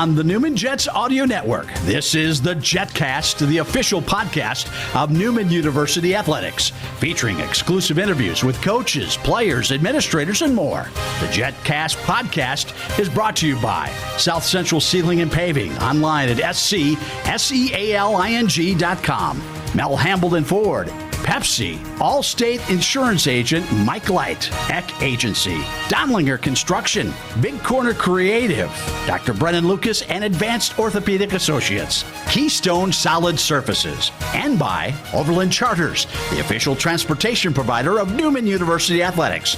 on the Newman Jets Audio Network. This is the Jetcast, the official podcast of Newman University Athletics, featuring exclusive interviews with coaches, players, administrators, and more. The Jetcast podcast is brought to you by South Central Ceiling and Paving, online at SCSEALING.com. Mel Hambledon Ford, Pepsi, Allstate Insurance Agent Mike Light, Eck Agency, Donlinger Construction, Big Corner Creative, Dr. Brennan Lucas and Advanced Orthopedic Associates, Keystone Solid Surfaces, and by Overland Charters, the official transportation provider of Newman University Athletics.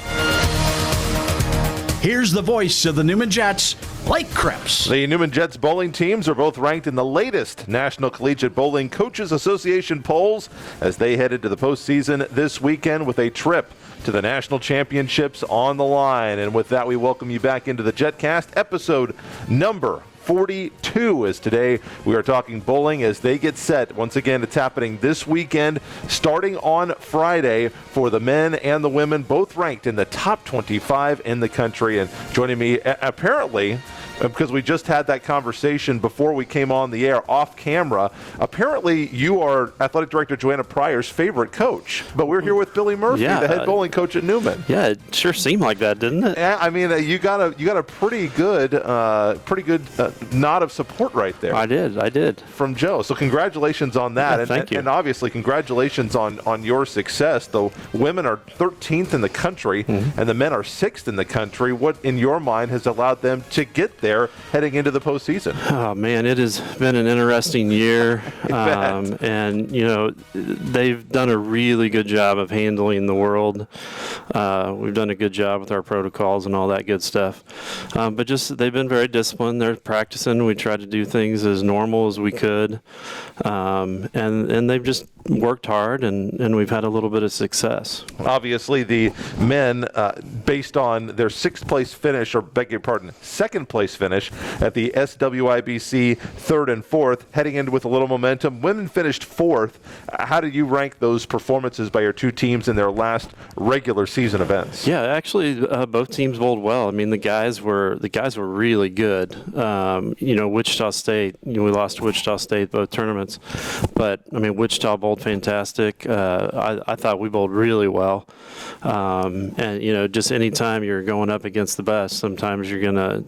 Here's the voice of the Newman Jets, Blake Cripps. The Newman Jets bowling teams are both ranked in the latest National Collegiate Bowling Coaches Association polls as they head into the postseason this weekend with a trip to the national championships on the line. And with that, we welcome you back into the Jetcast, episode number 42 is today. We are talking bowling as they get set. Once again, it's happening this weekend, starting on Friday for the men and the women, both ranked in the top 25 in the country. And joining me, apparently, because we just had that conversation before we came on the air off camera, apparently you are Athletic Director Joanna Pryor's favorite coach. But we're here with Billy Murphy, the head bowling coach at Newman. Yeah, it sure seemed like that, didn't it? Yeah, I mean, you got a pretty good nod of support right there. I did. From Joe. So congratulations on that. Yeah, thank you. And obviously congratulations on your success. The women are 13th in the country and the men are 6th in the country. What in your mind has allowed them to get there heading into the postseason? Oh man, it has been an interesting year. And you know, they've done a really good job of handling the world. We've done a good job with our protocols and all that good stuff. But just they've been very disciplined. They're practicing. We tried to do things as normal as we could. And they've just worked hard, and we've had a little bit of success. Obviously, the men, based on their second place finish at the SWIBC 3rd and 4th, heading into with a little momentum. Women finished 4th. How do you rank those performances by your two teams in their last regular season events? Yeah, actually, both teams bowled well. I mean, the guys were really good. Wichita State, we lost to Wichita State both tournaments, but I mean, Wichita bowled fantastic. I thought we bowled really well. And just anytime you're going up against the best, sometimes you're gonna,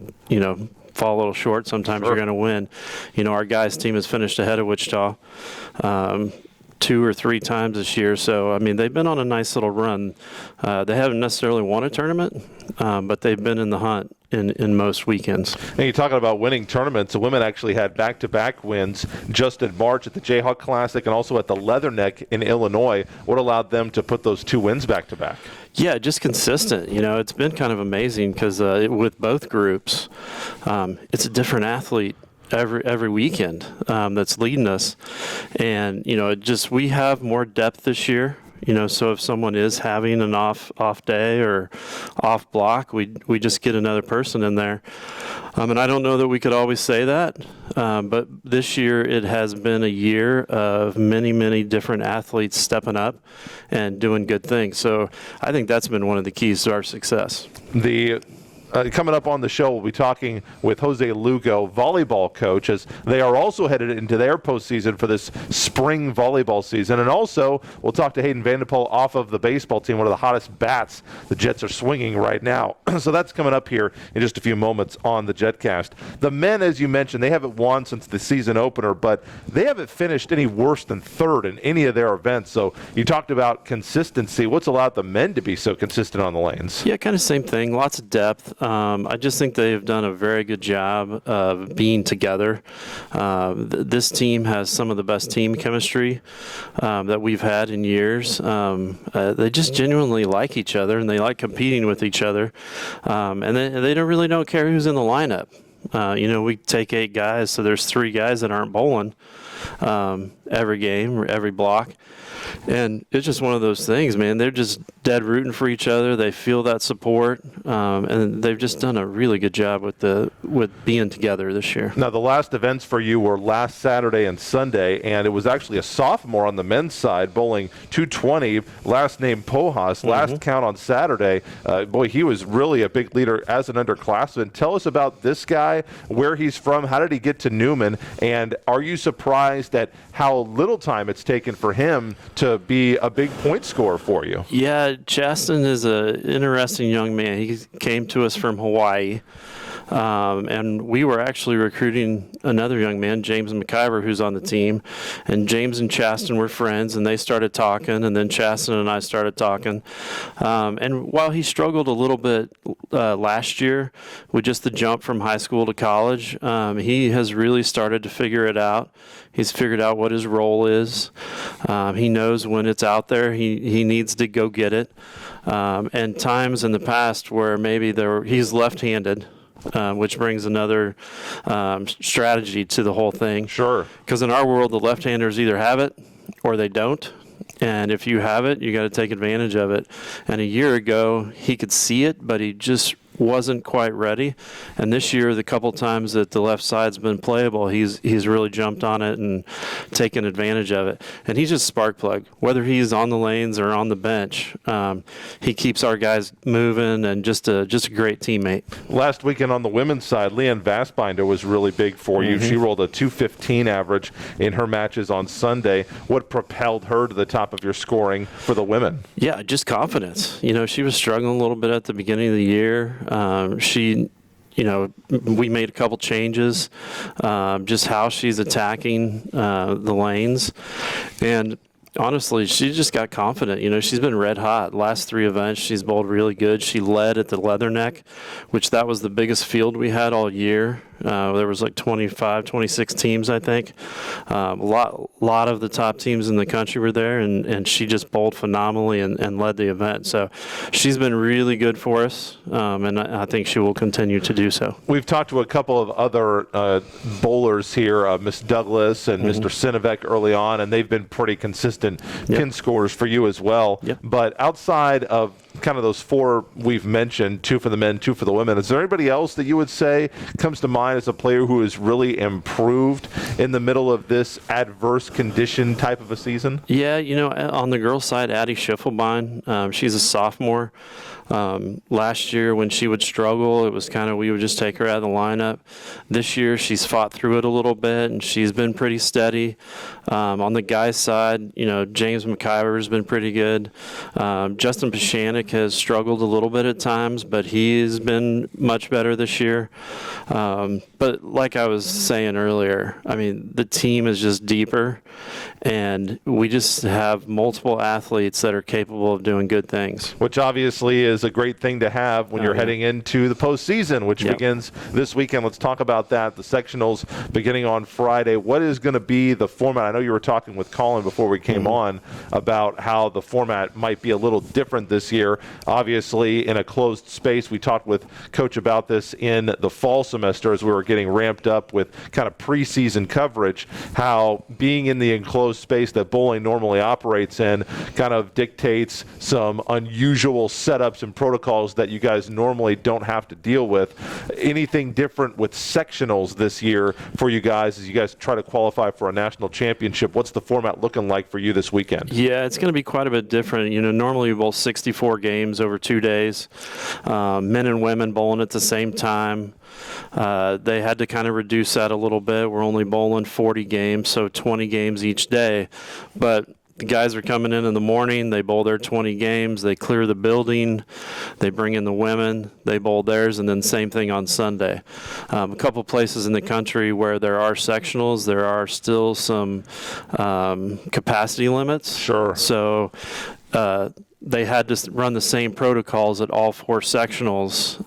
fall a little short. Sometimes you're going to win. Our guys' team has finished ahead of Wichita 2 or 3 times this year. So, I mean, they've been on a nice little run. They haven't necessarily won a tournament, but they've been in the hunt in most weekends. And you're talking about winning tournaments. The women actually had back-to-back wins just in March at the Jayhawk Classic and also at the Leatherneck in Illinois. What allowed them to put those 2 wins back-to-back? Yeah, just consistent. It's been kind of amazing because with both groups, it's a different athlete every weekend that's leading us. And, we have more depth this year. So if someone is having an off day or off block, we just get another person in there. And I don't know that we could always say that, but this year it has been a year of many, many different athletes stepping up and doing good things. So I think that's been one of the keys to our success. Coming up on the show, we'll be talking with Jose Lugo, volleyball coach, as they are also headed into their postseason for this spring volleyball season. And also, we'll talk to Hayden VanDePol off of the baseball team, one of the hottest bats the Jets are swinging right now. So that's coming up here in just a few moments on the Jetcast. The men, as you mentioned, they haven't won since the season opener, but they haven't finished any worse than 3rd in any of their events. So you talked about consistency. What's allowed the men to be so consistent on the lanes? Yeah, kind of same thing. Lots of depth. I just think they've done a very good job of being together. This team has some of the best team chemistry that we've had in years. They just genuinely like each other, and they like competing with each other. And they don't care who's in the lineup. We take 8 guys, so there's 3 guys that aren't bowling. And every game, every block. And it's just one of those things, man. They're just dead rooting for each other. They feel that support, and they've just done a really good job with being together this year. Now, the last events for you were last Saturday and Sunday, and it was actually a sophomore on the men's side bowling 220, last name Pojas, last count on Saturday. Boy, he was really a big leader as an underclassman. Tell us about this guy, where he's from, how did he get to Newman, and are you surprised at how little time it's taken for him to be a big point scorer for you? Yeah, Chasten is an interesting young man. He came to us from Hawaii. And we were actually recruiting another young man, James McIver, who's on the team. And James and Chasten were friends, and they started talking, and then Chasten and I started talking. And while he struggled a little bit last year with just the jump from high school to college, he has really started to figure it out. He's figured out what his role is. He knows when it's out there, he needs to go get it. And times in the past where maybe he's left-handed, which brings another strategy to the whole thing. Sure. Because in our world, the left-handers either have it or they don't. And if you have it, you got to take advantage of it. And a year ago, he could see it, but he just wasn't quite ready. And this year, the couple times that the left side's been playable, he's really jumped on it and taken advantage of it. And he's just spark plug. Whether he's on the lanes or on the bench, he keeps our guys moving and just a great teammate. Last weekend on the women's side, Leanne Vassbinder was really big for you. She rolled a 215 average in her matches on Sunday. What propelled her to the top of your scoring for the women? Yeah, just confidence. She was struggling a little bit at the beginning of the year. We made a couple changes, just how she's attacking the lanes. And honestly, she just got confident. She's been red hot. Last 3 events, she's bowled really good. She led at the Leatherneck, which that was the biggest field we had all year. There was like 25, 26 teams, I think. A lot of the top teams in the country were there, and she just bowled phenomenally and led the event. So she's been really good for us, and I think she will continue to do so. We've talked to a couple of other bowlers here, Miss Douglas and Mr. Sinovic early on, and they've been pretty consistent pin scorers for you as well. Yep. But outside of kind of those 4 we've mentioned, 2 for the men, 2 for the women, is there anybody else that you would say comes to mind as a player who has really improved in the middle of this adverse condition type of a season? Yeah, on the girls' side, Addie Schiffelbein, she's a sophomore. Last year when she would struggle, it was kind of we would just take her out of the lineup. This year she's fought through it a little bit, and she's been pretty steady. On the guys' side, James McIver has been pretty good. Justin Pashanik has struggled a little bit at times, but he's been much better this year. But like I was saying earlier, the team is just deeper, and we just have multiple athletes that are capable of doing good things. Which obviously is a great thing to have when you're heading into the postseason, which begins this weekend. Let's talk about that. The sectionals beginning on Friday. What is going to be the format? I know you were talking with Colin before we came on about how the format might be a little different this year. Obviously, in a closed space, we talked with Coach about this in the fall semester as we were getting ramped up with kind of preseason coverage, how being in the enclosed space that bowling normally operates in kind of dictates some unusual setups and protocols that you guys normally don't have to deal with. Anything different with sectionals this year for you guys as you guys try to qualify for a national championship? What's the format looking like for you this weekend? Yeah, it's going to be quite a bit different. Normally we bowl 64 games over 2 days. Men and women bowling at the same time. They had to kind of reduce that a little bit. We're only bowling 40 games, so 20 games each day. But the guys are coming in the morning, they bowl their 20 games, they clear the building, they bring in the women, they bowl theirs, and then same thing on Sunday. A couple places in the country where there are sectionals, there are still some capacity limits. Sure. So they had to run the same protocols at all 4 sectionals.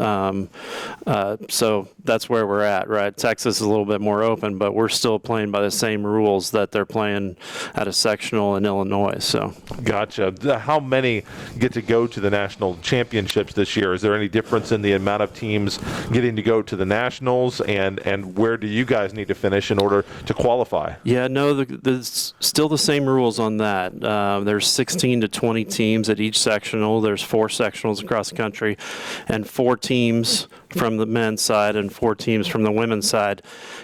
So that's where we're at, right? Texas is a little bit more open, but we're still playing by the same rules that they're playing at a sectional in Illinois. So, gotcha. How many get to go to the national championships this year? Is there any difference in the amount of teams getting to go to the nationals, and where do you guys need to finish in order to qualify? Yeah, no, there's still the same rules on that. There's 16 to 20 teams at each sectional. There's 4 sectionals across the country, and 4 teams from the men's side and 4 teams from the women's side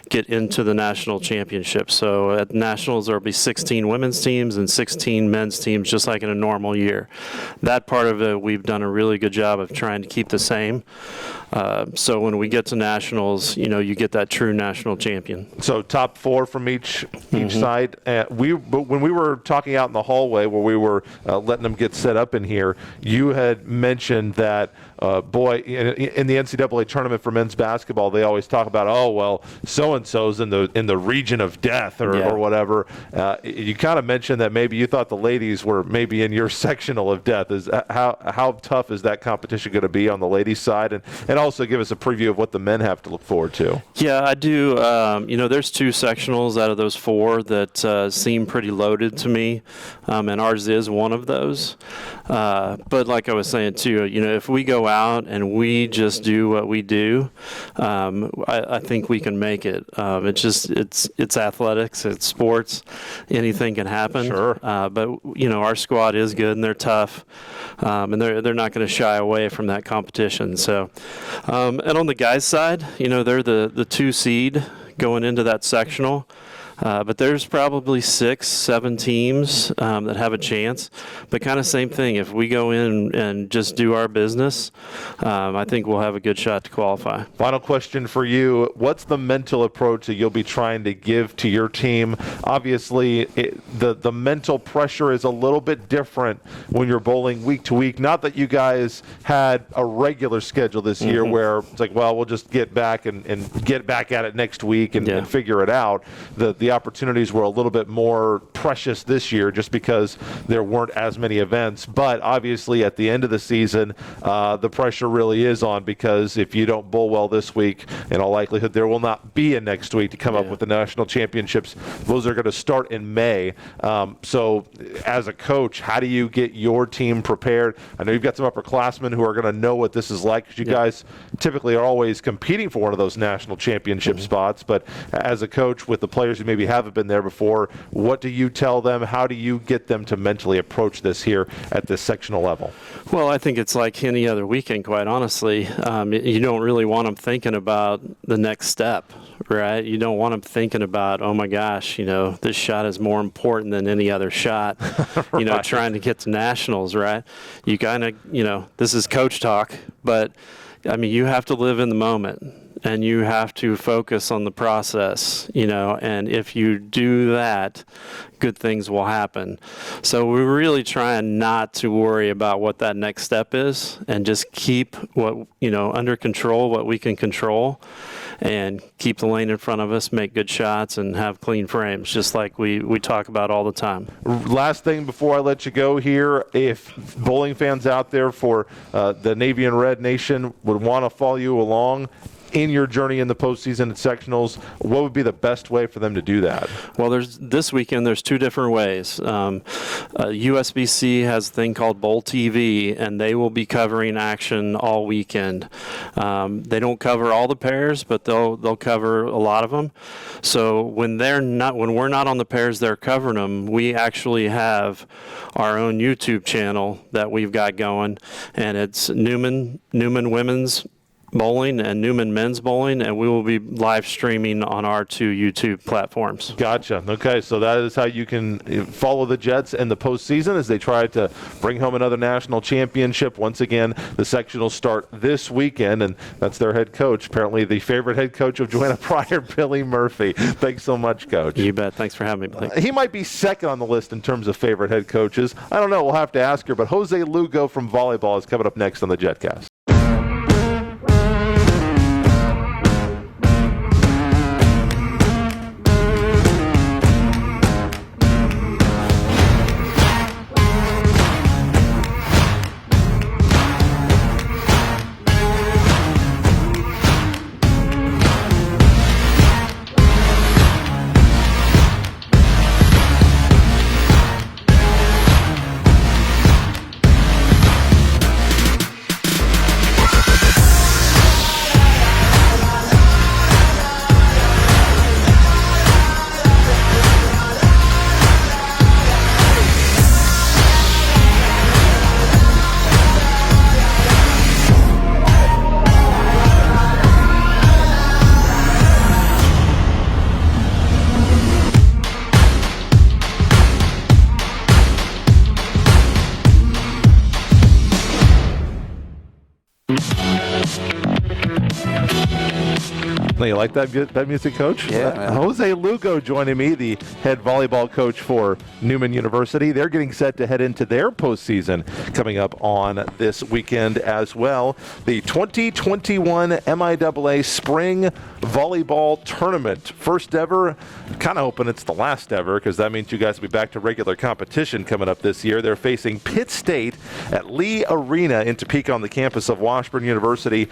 get into the national championship. So at nationals, there'll be 16 women's teams and 16 men's teams, just like in a normal year. That part of it, we've done a really good job of trying to keep the same. So when we get to nationals, you get that true national champion. So top 4 from each side. But when we were talking out in the hallway where we were letting them get set up in here, you had mentioned that in the NCAA tournament for men's basketball, they always talk about, oh well, so and so's in the region of death or whatever. You kind of mentioned that maybe you thought the ladies were maybe in your sectional of death. Is how tough is that competition going to be on the ladies' side, and also give us a preview of what the men have to look forward to? Yeah, I do. There's 2 sectionals out of those 4 that seem pretty loaded to me, and ours is one of those. But like I was saying too, if we go out and we just do what we do, I think we can make it. It's athletics, it's sports, anything can happen. Sure. But our squad is good and they're tough, and they're not going to shy away from that competition. So, and on the guys' side, they're the 2 seed going into that sectional. But there's probably 6, 7 teams that have a chance. But kind of same thing. If we go in and just do our business, I think we'll have a good shot to qualify. Final question for you. What's the mental approach that you'll be trying to give to your team? Obviously, the mental pressure is a little bit different when you're bowling week to week. Not that you guys had a regular schedule this year where it's like, well, we'll just get back and get back at it next week and figure it out. The opportunities were a little bit more precious this year just because there weren't as many events. But obviously at the end of the season, the pressure really is on, because if you don't bowl well this week, in all likelihood there will not be a next week to come up with the national championships. Those are going to start in May. So as a coach, how do you get your team prepared? I know you've got some upperclassmen who are going to know what this is like, because you guys typically are always competing for one of those national championship spots. But as a coach, with the players who maybe haven't been there before, what do you tell them? How do you get them to mentally approach this here at this sectional level? Well, I think it's like any other weekend, quite honestly. You don't really want them thinking about the next step, right? You don't want them thinking about, oh my gosh, this shot is more important than any other shot, right. Trying to get to nationals, right? You kind of, this is coach talk, but you have to live in the moment. And you have to focus on the process, and if you do that, good things will happen. So we're really trying not to worry about what that next step is, and just keep what, under control, what we can control, and keep the lane in front of us, make good shots, and have clean frames, just like we talk about all the time. Last thing before I let you go here, if bowling fans out there for the Navy and Red Nation would want to follow you along in your journey in the postseason at sectionals, what would be the best way for them to do that? Well, this weekend there's 2 different ways. USBC has a thing called Bowl TV, and they will be covering action all weekend. They don't cover all the pairs, but they'll cover a lot of them. So when we're not on the pairs they're covering them, we actually have our own YouTube channel that we've got going, and it's Newman Women's Bowling and Newman Men's Bowling, and we will be live streaming on our 2 YouTube platforms. Gotcha. Okay, so that is how you can follow the Jets in the postseason as they try to bring home another national championship. Once again, the sectionals start this weekend, and that's their head coach, apparently the favorite head coach of Joanna Pryor, Billy Murphy. Thanks so much, Coach. You bet. Thanks for having me, Blake. He might be second on the list in terms of favorite head coaches. I don't know. We'll have to ask her, but Jose Lugo from volleyball is coming up next on the Jetcast. Now, you like that music, Coach? Yeah, man. Jose Lugo joining me, the head volleyball coach for Newman University. They're getting set to head into their postseason coming up on this weekend as well. The 2021 MIAA Spring Volleyball Tournament. First ever. Kind of hoping it's the last ever, because that means you guys will be back to regular competition coming up this year. They're facing Pitt State at Lee Arena in Topeka on the campus of Washburn University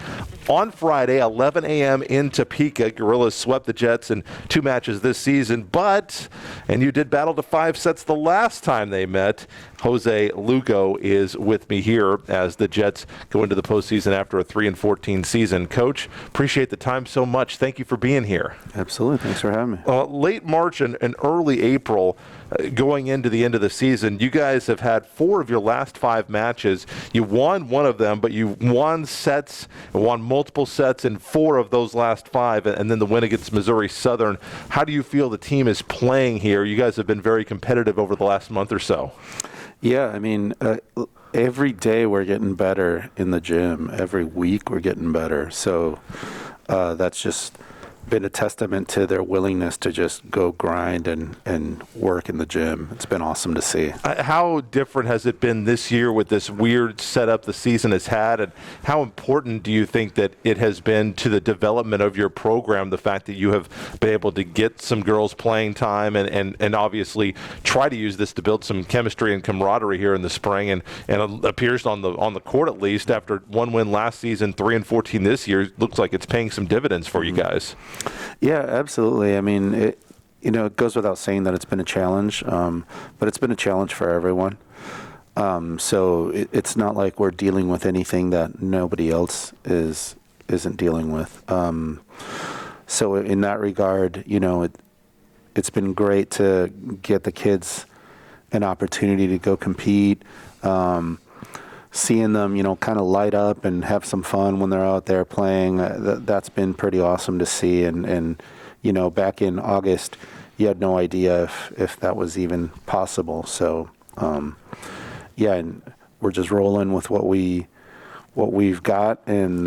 on Friday, 11 a.m. in Topeka. Gorillas swept the Jets in 2 matches this season, and you did battle to 5 sets the last time they met. Jose Lugo is with me here as the Jets go into the postseason after a 3-14 season. Coach, appreciate the time so much. Thank you for being here. Absolutely. Thanks for having me. Late March and early April, going into the end of the season, you guys have had 4 of your last 5 matches. You won 1 of them, but you won multiple sets in 4 of those last 5, and then the win against Missouri Southern. How do you feel the team is playing here? You guys have been very competitive over the last month or so. Yeah, I mean, every day we're getting better in the gym. Every week we're getting better. So that's just been a testament to their willingness to just go grind and work in the gym. It's been awesome to see. How different has it been this year with this weird setup the season has had, and how important do you think that it has been to the development of your program, the fact that you have been able to get some girls playing time and obviously try to use this to build some chemistry and camaraderie here in the spring, and it appears on the court, at least after 1 win last season, 3-14 this year, looks like it's paying some dividends for you guys. Yeah, absolutely. I mean, it goes without saying that it's been a challenge, but it's been a challenge for everyone. So it's not like we're dealing with anything that nobody else isn't dealing with. So in that regard, it's been great to get the kids an opportunity to go compete. Seeing them, kind of light up and have some fun when they're out there playing, that's been pretty awesome to see. And back in August, you had no idea if that was even possible. So, and we're just rolling with what we've got, and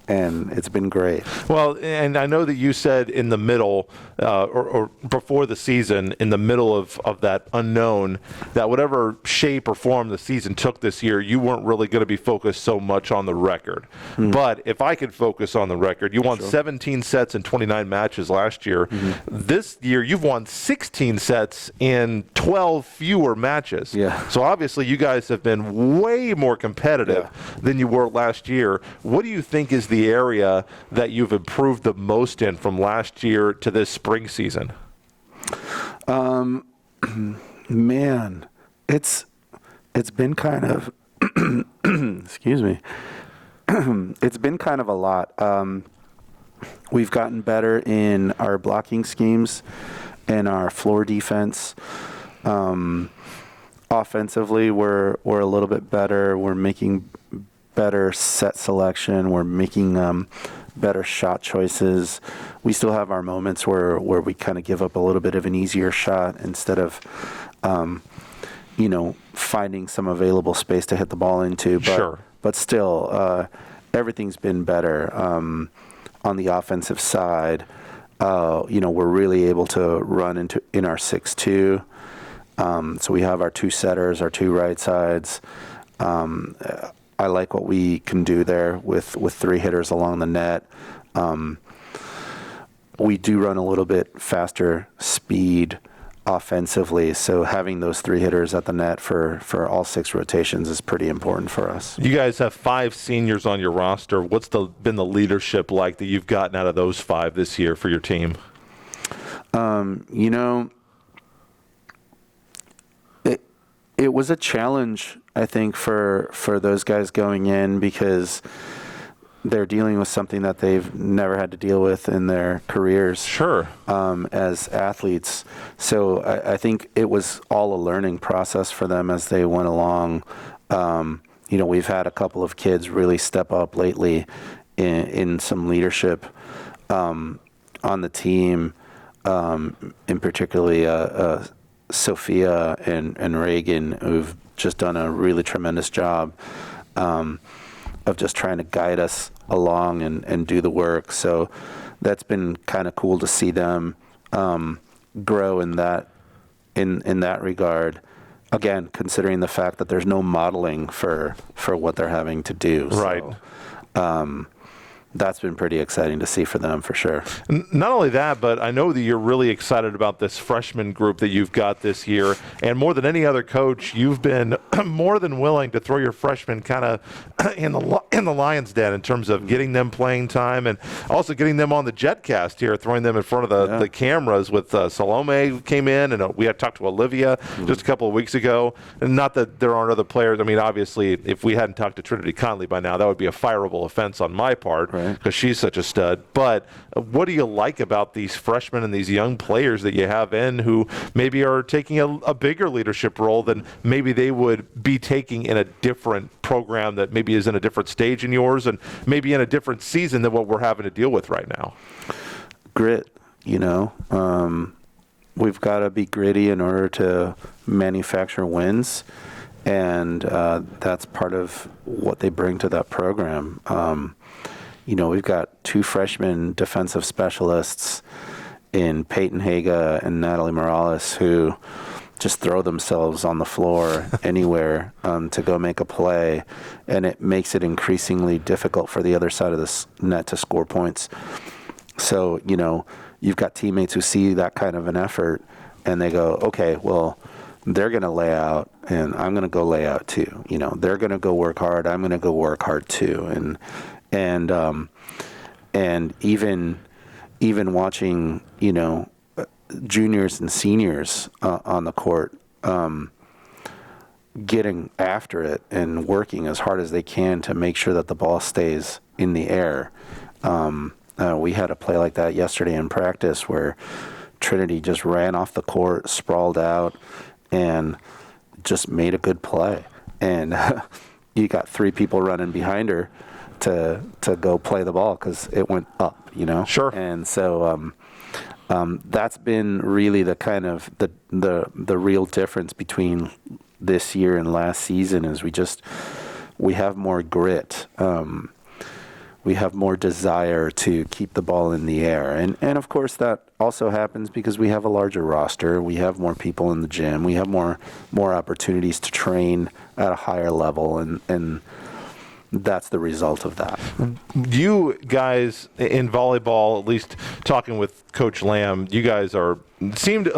it's been great. Well, and I know that you said in the middle, or before the season, in the middle of that unknown, that whatever shape or form the season took this year, you weren't really going to be focused so much on the record. But if I could focus on the record, you won 17 sets in 29 matches last year. This year, you've won 16 sets in 12 fewer matches. Yeah. So obviously, you guys have been way more competitive than you were last year. What do you think is the area that you've improved the most in from last year to this spring season? Man, it's been kind of excuse me. It's been kind of a lot. We've gotten better in our blocking schemes and our floor defense. Offensively, we're a little bit better. We're making better set selection. We're making better shot choices. We still have our moments where we kind of give up a little bit of an easier shot instead of, finding some available space to hit the ball into. But still, everything's been better on the offensive side. We're really able to run in our 6-2. So we have our 2 setters, our 2 right sides. I like what we can do there with 3 hitters along the net. We do run a little bit faster speed offensively, so having those 3 hitters at the net for all 6 rotations is pretty important for us. You guys have 5 seniors on your roster. What's been the leadership like that you've gotten out of those 5 this year for your team? It was a challenge, I think, for those guys going in, because they're dealing with something that they've never had to deal with in their careers. Sure. As athletes. So I think it was all a learning process for them as they went along. We've had a couple of kids really step up lately in some leadership on the team, in particularly Sophia and Reagan, who've just done a really tremendous job of just trying to guide us along and do the work. So that's been kind of cool to see them grow in that regard. Again, considering the fact that there's no modeling for what they're having to do. Right. So, that's been pretty exciting to see for them, for sure. Not only that, but I know that you're really excited about this freshman group that you've got this year. And more than any other coach, you've been more than willing to throw your freshmen kind of in the lion's den in terms of getting them playing time and also getting them on the Jetcast here, throwing them in front of the cameras with Salome came in, and we had talked to Olivia just a couple of weeks ago. And not that there aren't other players. I mean, obviously, if we hadn't talked to Trinity Conley by now, that would be a fireable offense on my part. Right. Because she's such a stud. But what do you like about these freshmen and these young players that you have in who maybe are taking a bigger leadership role than maybe they would be taking in a different program that maybe is in a different stage in yours and maybe in a different season than what we're having to deal with right now? Grit, we've got to be gritty in order to manufacture wins. And that's part of what they bring to that program. We've got 2 freshman defensive specialists in Peyton Haga and Natalie Morales who just throw themselves on the floor anywhere to go make a play, and it makes it increasingly difficult for the other side of the net to score points. So, you've got teammates who see that kind of an effort, and they go, okay, well, they're going to lay out, and I'm going to go lay out too. They're going to go work hard. I'm going to go work hard too. And even watching, juniors and seniors on the court getting after it and working as hard as they can to make sure that the ball stays in the air. We had a play like that yesterday in practice where Trinity just ran off the court, sprawled out, and just made a good play. And you got 3 people running behind her to go play the ball because it went up, Sure. And so that's been really the kind of the real difference between this year and last season is we have more grit. We have more desire to keep the ball in the air. And of course that also happens because we have a larger roster. We have more people in the gym. We have more opportunities to train at a higher level, and that's the result of that. You guys in volleyball, at least talking with Coach Lamb, you guys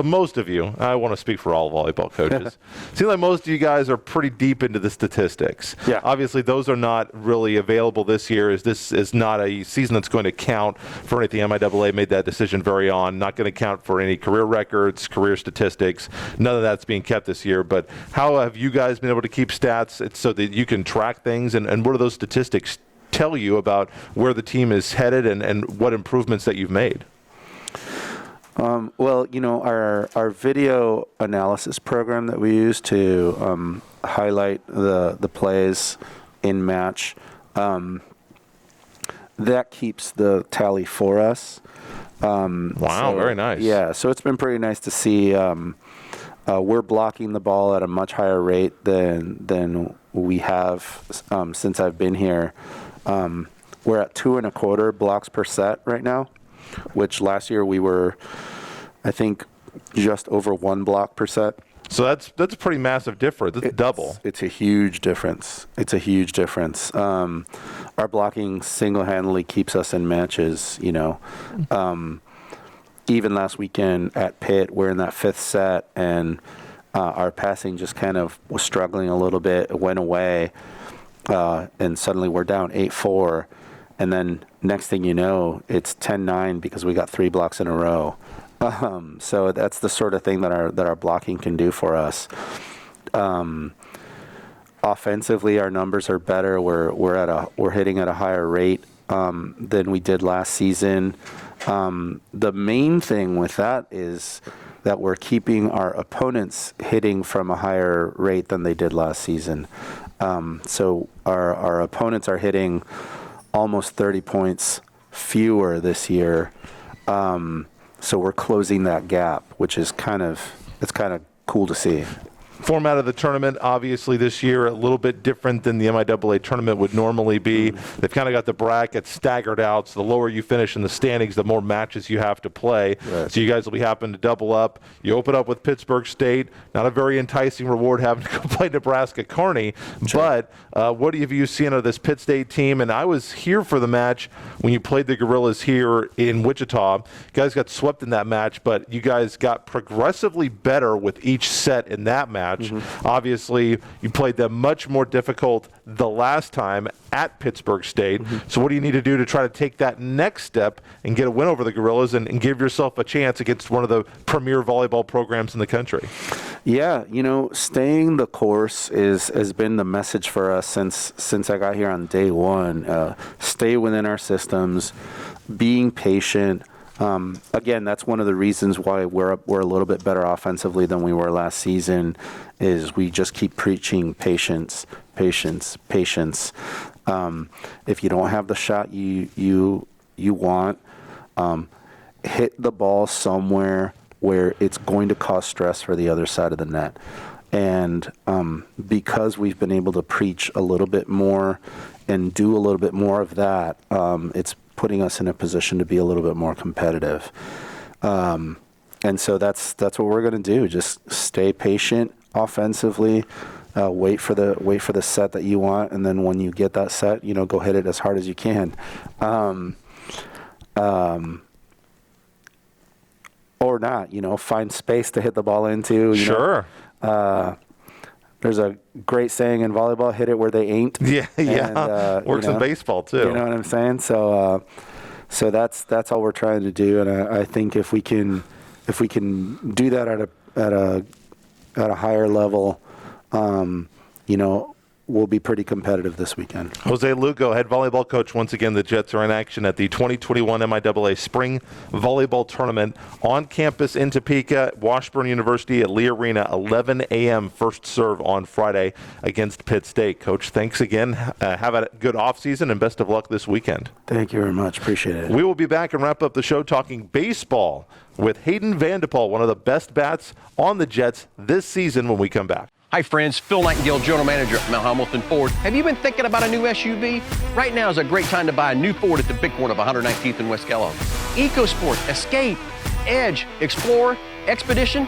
most of you, I want to speak for all volleyball coaches, seem like most of you guys are pretty deep into the statistics. Yeah. Obviously, those are not really available this year. This is not a season that's going to count for anything. MIAA made that decision very on, not going to count for any career records, career statistics. None of that's being kept this year. But how have you guys been able to keep stats so that you can track things? And what do those statistics tell you about where the team is headed and what improvements that you've made? Well, our video analysis program that we use to highlight the plays in match, that keeps the tally for us. Wow, very nice. Yeah, so it's been pretty nice to see. We're blocking the ball at a much higher rate than we have since I've been here. We're at 2.25 blocks per set right now, which last year we were, I think, just over 1 block per set. So that's a pretty massive difference. It's double. It's a huge difference. Our blocking single-handedly keeps us in matches, Even last weekend at Pitt, we're in that 5th set, and our passing just kind of was struggling a little bit. It went away, and suddenly we're down 8-4. And then next thing you know, it's 10-9 because we got 3 blocks in a row. So that's the sort of thing that our blocking can do for us. Offensively, our numbers are better. We're hitting at a higher rate than we did last season. The main thing with that is that we're keeping our opponents hitting from a higher rate than they did last season. So our opponents are hitting almost 30 points fewer this year. So we're closing that gap, which is kind of cool to see. Format of the tournament, obviously this year a little bit different than the MIAA tournament would normally be. They've kind of got the brackets staggered out, so the lower you finish in the standings, the more matches you have to play. Right. So you guys will be having to double up. You open up with Pittsburgh State. Not a very enticing reward having to go play Nebraska Kearney. Sure. But what have you seen of this Pitt State team? And I was here for the match when you played the Gorillas here in Wichita. You guys got swept in that match, but you guys got progressively better with each set in that match. Obviously, you played them much more difficult the last time at Pittsburgh State. So what do you need to do to try to take that next step and get a win over the Gorillas and give yourself a chance against one of the premier volleyball programs in the country? Yeah, staying the course has been the message for us since I got here on day one. Stay within our systems, being patient. Again, that's one of the reasons why we're a little bit better offensively than we were last season, is we just keep preaching patience, patience, patience. If you don't have the shot you want, hit the ball somewhere where it's going to cause stress for the other side of the net. And because we've been able to preach a little bit more and do a little bit more of that, it's putting us in a position to be a little bit more competitive. And so that's what we're going to do. Just stay patient offensively, wait for the set that you want, and then when you get that set, go hit it as hard as you can. Or not, find space to hit the ball into. Sure. There's a great saying in volleyball: "Hit it where they ain't." Yeah. And, works in baseball too. You know what I'm saying? So that's all we're trying to do, and I think if we can do that at a higher level, we'll be pretty competitive this weekend. Jose Lugo, head volleyball coach. Once again, the Jets are in action at the 2021 MIAA Spring Volleyball Tournament on campus in Topeka, Washburn University at Lee Arena, 11 a.m. first serve on Friday against Pitt State. Coach, thanks again. Have a good offseason and best of luck this weekend. Thank you very much. Appreciate it. We will be back and wrap up the show talking baseball with Hayden VanDePol, one of the best bats on the Jets this season, when we come back. Hi friends, Phil Nightingale, General Manager at Mount Hamilton Ford. Have you been thinking about a new SUV? Right now is a great time to buy a new Ford at the big corner of 119th and West Kellogg. EcoSport, Escape, Edge, Explorer, Expedition.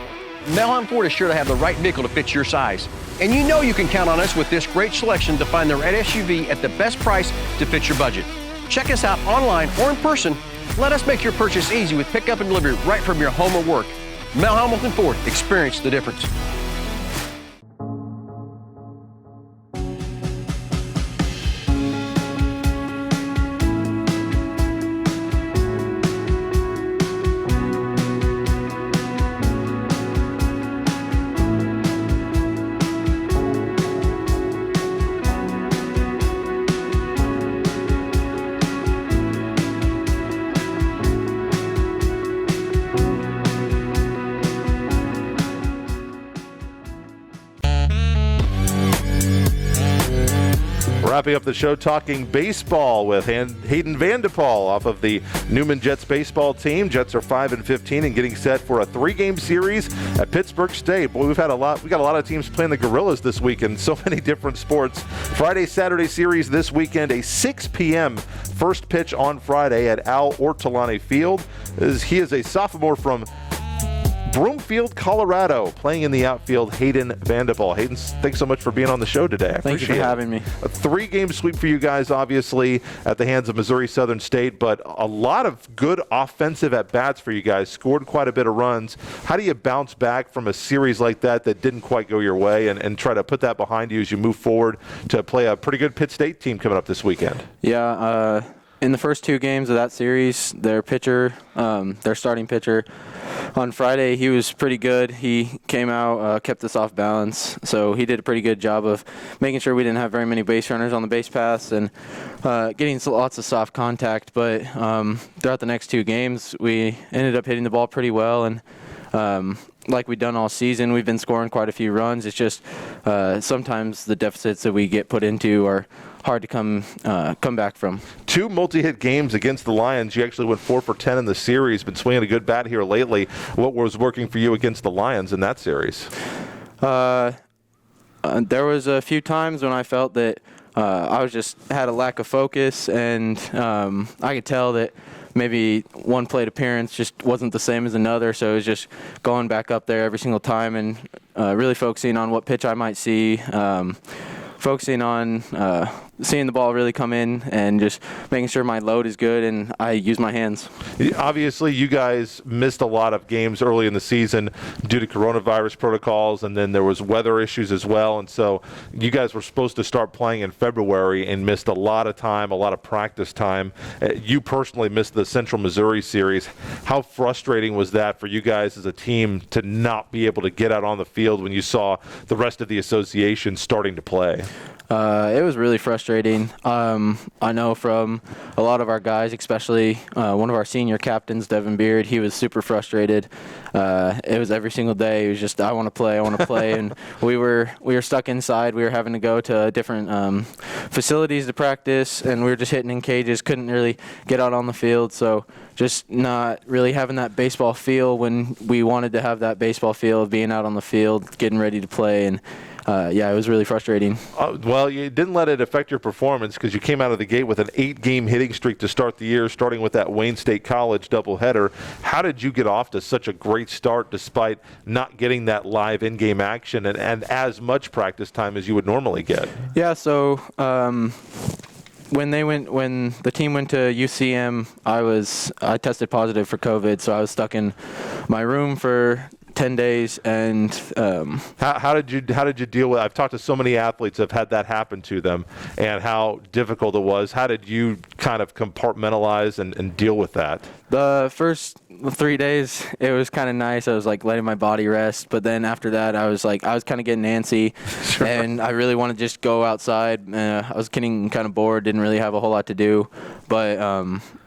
Mount Hamilton Ford is sure to have the right vehicle to fit your size. And you can count on us with this great selection to find the right SUV at the best price to fit your budget. Check us out online or in person. Let us make your purchase easy with pickup and delivery right from your home or work. Mount Hamilton Ford, experience the difference. Wrapping up the show talking baseball with Hayden VanDePol off of the Newman Jets baseball team. Jets are 5-15 and getting set for a 3-game series at Pittsburgh State. Boy, we got a lot of teams playing the Gorillas this weekend. So many different sports. Friday, Saturday series this weekend. A 6 p.m. first pitch on Friday at Al Ortolani Field. He is a sophomore from Broomfield, Colorado, playing in the outfield, Hayden VanDePol. Hayden, thanks so much for being on the show today. Thank you for having me. A 3-game sweep for you guys, obviously, at the hands of Missouri Southern State, but a lot of good offensive at-bats for you guys. Scored quite a bit of runs. How do you bounce back from a series like that didn't quite go your way and try to put that behind you as you move forward to play a pretty good Pitt State team coming up this weekend? Yeah, in the first 2 games of that series, their starting pitcher, on Friday, he was pretty good. He came out, kept us off balance, so he did a pretty good job of making sure we didn't have very many base runners on the base paths and getting lots of soft contact. But throughout the next 2 games, we ended up hitting the ball pretty well, and like we've done all season, we've been scoring quite a few runs. It's just sometimes the deficits that we get put into are hard to come back from. 2 multi-hit games against the Lions. You actually went 4 for 10 in the series. Been swinging a good bat here lately. What was working for you against the Lions in that series? There was a few times when I felt that I was just had a lack of focus, and I could tell that maybe one plate appearance just wasn't the same as another, so it was just going back up there every single time and really focusing on what pitch I might see, focusing on seeing the ball really come in and just making sure my load is good and I use my hands. Obviously, you guys missed a lot of games early in the season due to coronavirus protocols, and then there was weather issues as well. And so you guys were supposed to start playing in February and missed a lot of time, a lot of practice time. You personally missed the Central Missouri series. How frustrating was that for you guys as a team to not be able to get out on the field when you saw the rest of the association starting to play? It was really frustrating. I know from a lot of our guys, especially one of our senior captains, Devin Beard, he was super frustrated. It was every single day. It was just, I want to play, and we were stuck inside. We were having to go to different facilities to practice, and we were just hitting in cages, couldn't really get out on the field. So just not really having that baseball feel when we wanted to have that baseball feel of being out on the field, getting ready to play, and it was really frustrating. Well, you didn't let it affect your performance because you came out of the gate with an 8-game hitting streak to start the year, starting with that Wayne State College doubleheader. How did you get off to such a great start despite not getting that live in-game action and as much practice time as you would normally get? Yeah, so when the team went to UCM, I tested positive for COVID, so I was stuck in my room for 10 days, and how did you deal with it? I've talked to so many athletes that have had that happen to them and how difficult it was. How did you kind of compartmentalize and deal with that? The first 3 days, it was kind of nice. I was like letting my body rest, but then after that, I was kind of getting antsy, sure. And I really wanted to just go outside. I was getting kind of bored, didn't really have a whole lot to do, but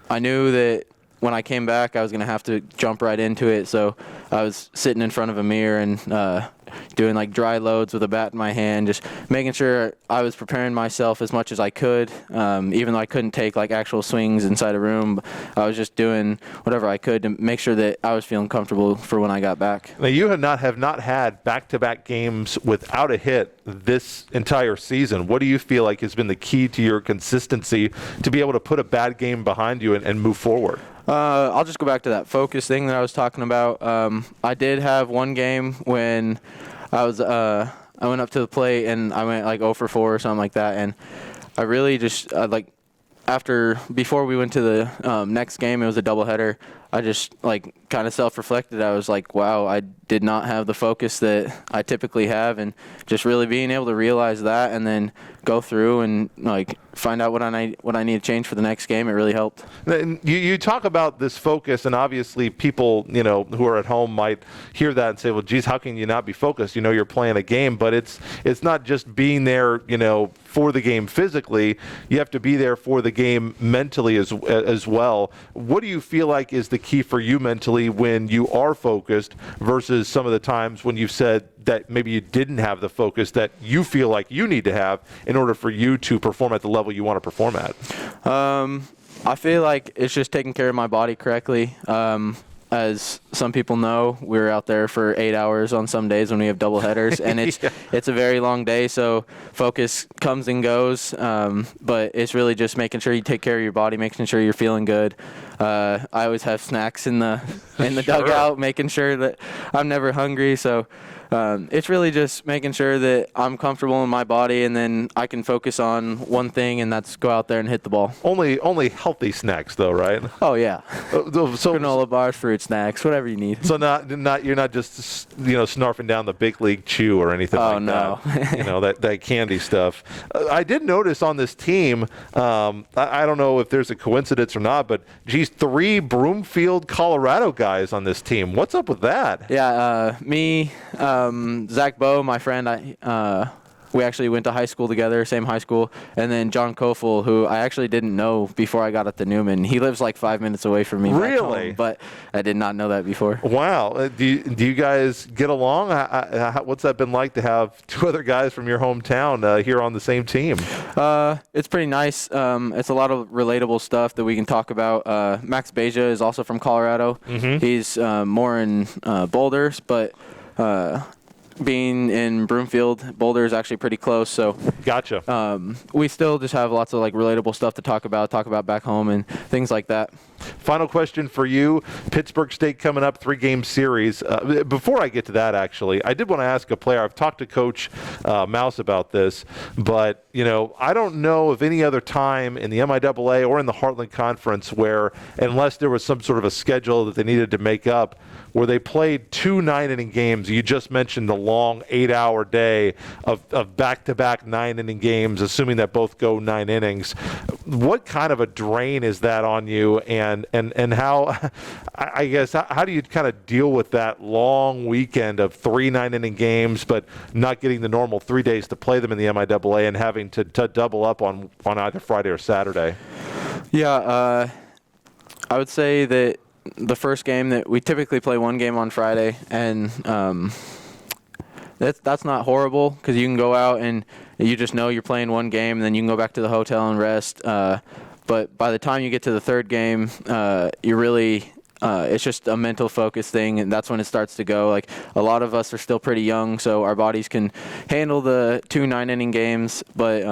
I knew that when I came back, I was going to have to jump right into it, so I was sitting in front of a mirror and doing like dry loads with a bat in my hand, just making sure I was preparing myself as much as I could, even though I couldn't take like actual swings inside a room. I was just doing whatever I could to make sure that I was feeling comfortable for when I got back. Now, you have not had back-to-back games without a hit this entire season. What do you feel like has been the key to your consistency to be able to put a bad game behind you and move forward? I'll just go back to that focus thing that I was talking about. I did have one game when I went up to the plate and I went like 0 for 4 or something like that, and I really just before we went to the next game, it was a doubleheader. I just like kind of self-reflected. I was like, wow, I did not have the focus that I typically have, and just really being able to realize that and then go through and like find out what I need to change for the next game. It really helped. You talk about this focus, and obviously people who are at home might hear that and say, well, geez, how can you not be focused? You're playing a game, but it's not just being there for the game physically. You have to be there for the game mentally as well. What do you feel like is the key for you mentally when you are focused versus some of the times when you've said that maybe you didn't have the focus that you feel like you need to have in order for you to perform at the level you want to perform at? I feel like it's just taking care of my body correctly. As some people know, we're out there for 8 hours on some days when we have double headers, and it's a very long day, so focus comes and goes, but it's really just making sure you take care of your body, making sure you're feeling good. I always have snacks in the Sure. dugout, making sure that I'm never hungry, so it's really just making sure that I'm comfortable in my body, and then I can focus on one thing, and that's go out there and hit the ball. Only healthy snacks, though, right? Oh yeah, so granola bars, fruit snacks, whatever you need. So you're not just snarfing down the big league chew or anything like no. that. that candy stuff. I did notice on this team. I don't know if there's a coincidence or not, but geez, 3 Broomfield, Colorado guys on this team. What's up with that? Yeah, me. Zach Bowe, my friend, we actually went to high school together, same high school, and then John Kofel, who I actually didn't know before I got up to Newman. He lives like 5 minutes away from me. Really? Home, but I did not know that before. Wow. Do you guys get along? What's that been like to have 2 other guys from your hometown here on the same team? It's pretty nice. It's a lot of relatable stuff that we can talk about. Max Beja is also from Colorado. Mm-hmm. He's more in boulders, but being in Broomfield, Boulder is actually pretty close. So Gotcha. we still just have lots of like relatable stuff to talk about back home and things like that. Final question for you. Pittsburgh State coming up, 3-game series. Before I get to that, actually, I did want to ask a player. I've talked to Coach Mouse about this, but, I don't know of any other time in the MIAA or in the Heartland Conference where, unless there was some sort of a schedule that they needed to make up, where they played 2 9-inning games. You just mentioned the long 8-hour day of back-to-back 9-inning games, assuming that both go 9 innings. What kind of a drain is that on you, and how, I guess, how do you kind of deal with that long weekend of 3 9-inning games, but not getting the normal 3 days to play them in the MIAA and having to double up on either Friday or Saturday? Yeah, I would say that the first game that we typically play 1 game on Friday, and that's not horrible because you can go out and you just know you're playing 1 game, and then you can go back to the hotel and rest. But by the time you get to the 3rd game, you really it's just a mental focus thing, and that's when it starts to go. Like, a lot of us are still pretty young, so our bodies can handle the 2 9-inning games, but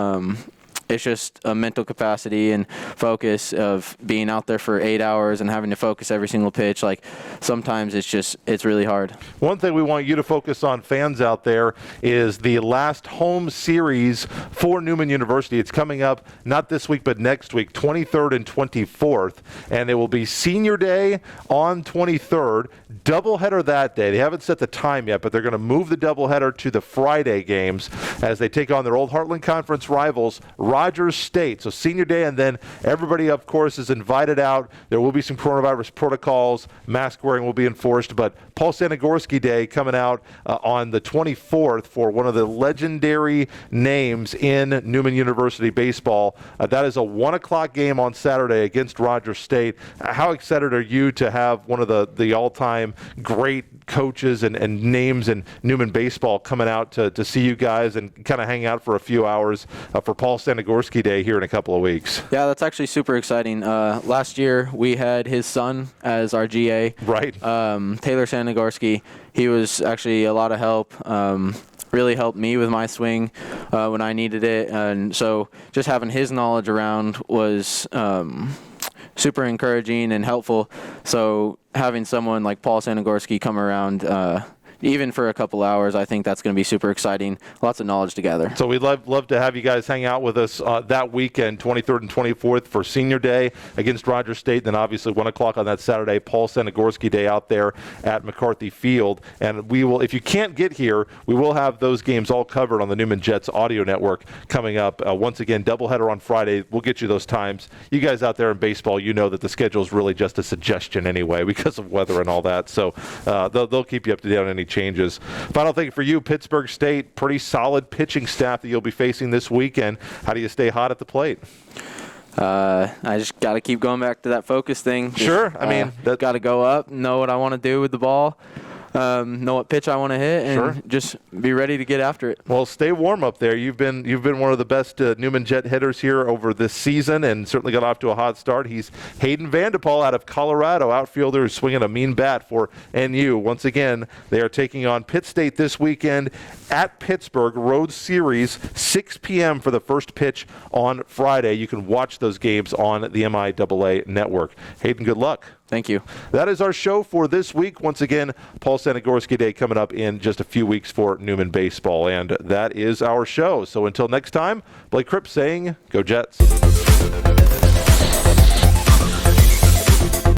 it's just a mental capacity and focus of being out there for 8 hours and having to focus every single pitch. Like, sometimes it's really hard. One thing we want you to focus on, fans out there, is the last home series for Newman University. It's coming up not this week but next week, 23rd and 24th, and it will be Senior Day on 23rd, doubleheader that day. They haven't set the time yet, but they're going to move the doubleheader to the Friday games as they take on their old Heartland Conference rivals, Rogers State. So Senior Day, and then everybody, of course, is invited out. There will be some coronavirus protocols. Mask wearing will be enforced. But Paul Sanagorski Day coming out on the 24th for one of the legendary names in Newman University baseball. That is a 1 o'clock game on Saturday against Rogers State. How excited are you to have one of the all-time great coaches and names in Newman baseball coming out to see you guys and kind of hang out for a few hours for Paul Sanagorski Day here in a couple of weeks? Yeah, that's actually super exciting. Last year we had his son as our GA. Right. Taylor Sanagorski. He was actually a lot of help. Really helped me with my swing when I needed it. And so just having his knowledge around was super encouraging and helpful. So having someone like Paul Sanagorski come around even for a couple hours, I think that's going to be super exciting. Lots of knowledge together. So we'd love to have you guys hang out with us that weekend, 23rd and 24th for Senior Day against Rogers State. Then obviously 1 o'clock on that Saturday, Paul Sanagorski Day out there at McCarthy Field. And we will, if you can't get here, we will have those games all covered on the Newman Jets audio network coming up. Once again, doubleheader on Friday. We'll get you those times. You guys out there in baseball, you know that the schedule is really just a suggestion anyway because of weather and all that. So they'll keep you up to date on any changes. Final thing for you, Pittsburgh State, pretty solid pitching staff that you'll be facing this weekend. How do you stay hot at the plate? I just got to keep going back to that focus thing. Sure. I mean, got to go up, know what I want to do with the ball, know what pitch I want to hit, and just be ready to get after it. Well, stay warm up there. You've been one of the best Newman Jet hitters here over this season, and certainly got off to a hot start. He's Hayden VanDePol out of Colorado, outfielder who's swinging a mean bat for NU. Once again, they are taking on Pitt State this weekend at Pittsburgh. Road Series, 6 p.m. for the first pitch on Friday. You can watch those games on the MIAA network. Hayden, good luck. Thank you. That is our show for this week. Once again, Paul Sanagorski Day coming up in just a few weeks for Newman baseball. And that is our show. So until next time, Blake Cripps saying, go Jets.